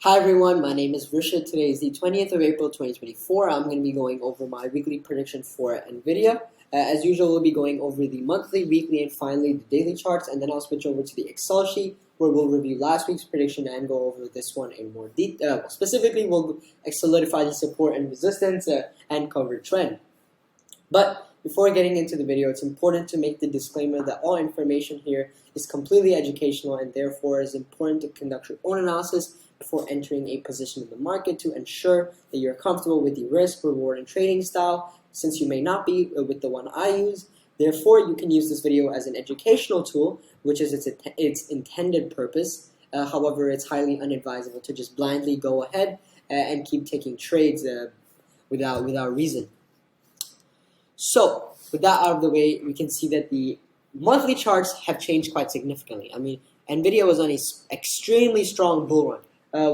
Hi everyone, my name is Risha. Today is the 20th of April 2024. I'm going to be going over my weekly prediction for Nvidia. As usual, we'll be going over the monthly, weekly, and finally the daily charts, and then I'll switch over to the Excel sheet where we'll review last week's prediction and go over this one in more detail. Specifically, we'll solidify the support and resistance and cover trend. But before getting into the video, it's important to make the disclaimer that all information here is completely educational and therefore is important to conduct your own analysis before entering a position in the market to ensure that you're comfortable with the risk, reward, and trading style, since you may not be with the one I use. Therefore, you can use this video as an educational tool, which is its intended purpose. However, it's highly unadvisable to just blindly go ahead and keep taking trades without reason. So, with that out of the way, we can see that the monthly charts have changed quite significantly. I mean, Nvidia was on an extremely strong bull run,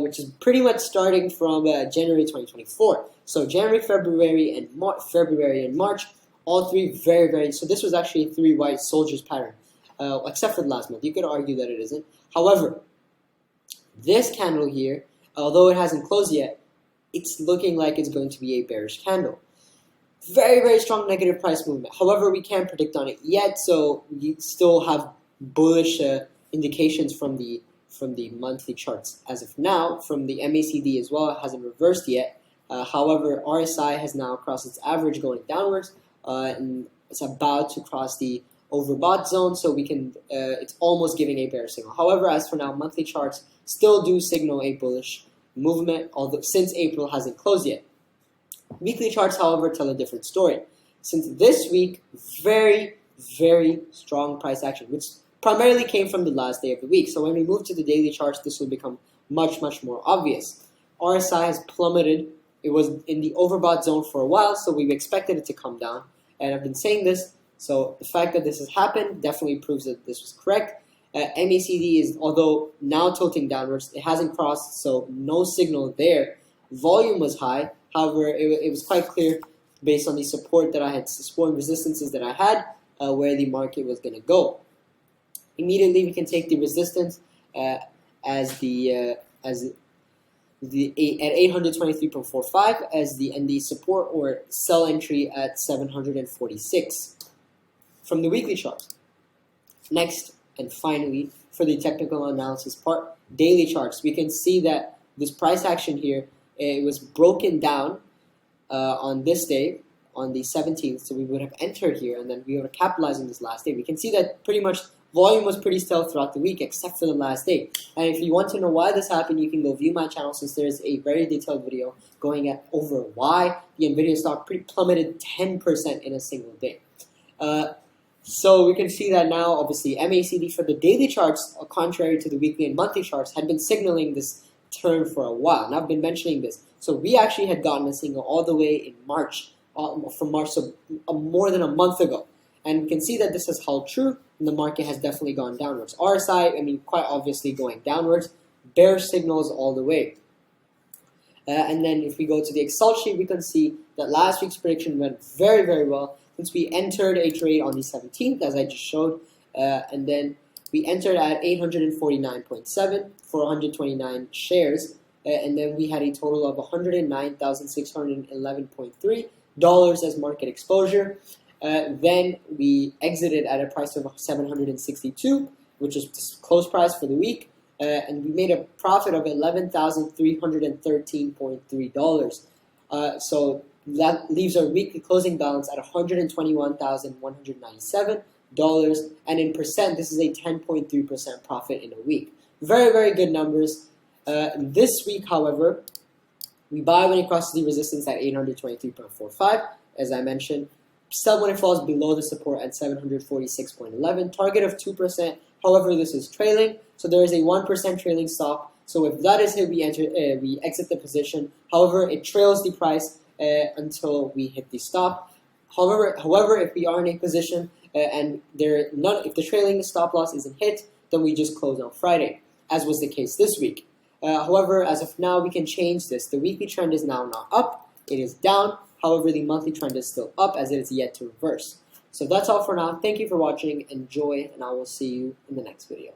which is pretty much starting from January 2024. So January, February, and March, all three very. So this was actually a three white soldiers pattern, except for the last month. You could argue that it isn't. However, this candle here, although it hasn't closed yet, it's looking like it's going to be a bearish candle. Very strong negative price movement. However, we can't predict on it yet, so we still have bullish indications from the monthly charts. As of now, from the MACD as well, it hasn't reversed yet. However, RSI has now crossed its average going downwards, and it's about to cross the overbought zone, so we can. It's almost giving a bear signal. However, as for now, monthly charts still do signal a bullish movement, although since April hasn't closed yet. Weekly charts, however, tell a different story. Since this week, very strong price action, which primarily came from the last day of the week. So when we move to the daily charts, this will become much more obvious. RSI has plummeted. It was in the overbought zone for a while, so we expected it to come down. And I've been saying this, so the fact that this has happened definitely proves that this was correct. MACD is, although now tilting downwards, it hasn't crossed, so no signal there. Volume was high. However, it was quite clear based on the support and resistances that I had, where the market was going to go. Immediately, we can take the resistance at 823.45 as the support or sell entry at 746 from the weekly chart. Next and finally, for the technical analysis part, daily charts, we can see that this price action here, it was broken down on this day, on the 17th, so we would have entered here and then we would have capitalized on this last day. We can see that pretty much volume was pretty still throughout the week except for the last day. And if you want to know why this happened, you can go view my channel, since there's a very detailed video going over why the Nvidia stock plummeted 10% in a single day. So we can see that now, obviously, MACD for the daily charts, contrary to the weekly and monthly charts, had been signaling this turn for a while, and I've been mentioning this. So we actually had gotten a signal all the way in March, from March, so more than a month ago. And we can see that this has held true, and the market has definitely gone downwards. RSI, I mean, quite obviously going downwards. Bearish signals all the way. And then if we go to the Excel sheet, we can see that last week's prediction went very well, since we entered a trade on the 17th, as I just showed, and then we entered at 849.7 for 129 shares, and then we had a total of $109,611.3 as market exposure. Then we exited at a price of 762, which is the close price for the week, and we made a profit of $11,313.3. So that leaves our weekly closing balance at $121,197, and in percent, this is a 10.3% profit in a week. Very good numbers. This week, however, we buy when it crosses the resistance at 823.45, as I mentioned. Sell when it falls below the support at 746.11. Target of 2%. However, this is trailing, so there is a 1% trailing stop. So if that is hit, we exit the position. However, it trails the price until we hit the stop. However, if we are in a position and if the trailing stop loss isn't hit, then we just close on Friday, as was the case this week. However, as of now, we can change this. The weekly trend is now not up, it is down. However, the monthly trend is still up, as it is yet to reverse. So that's all for now. Thank you for watching. Enjoy, and I will see you in the next video.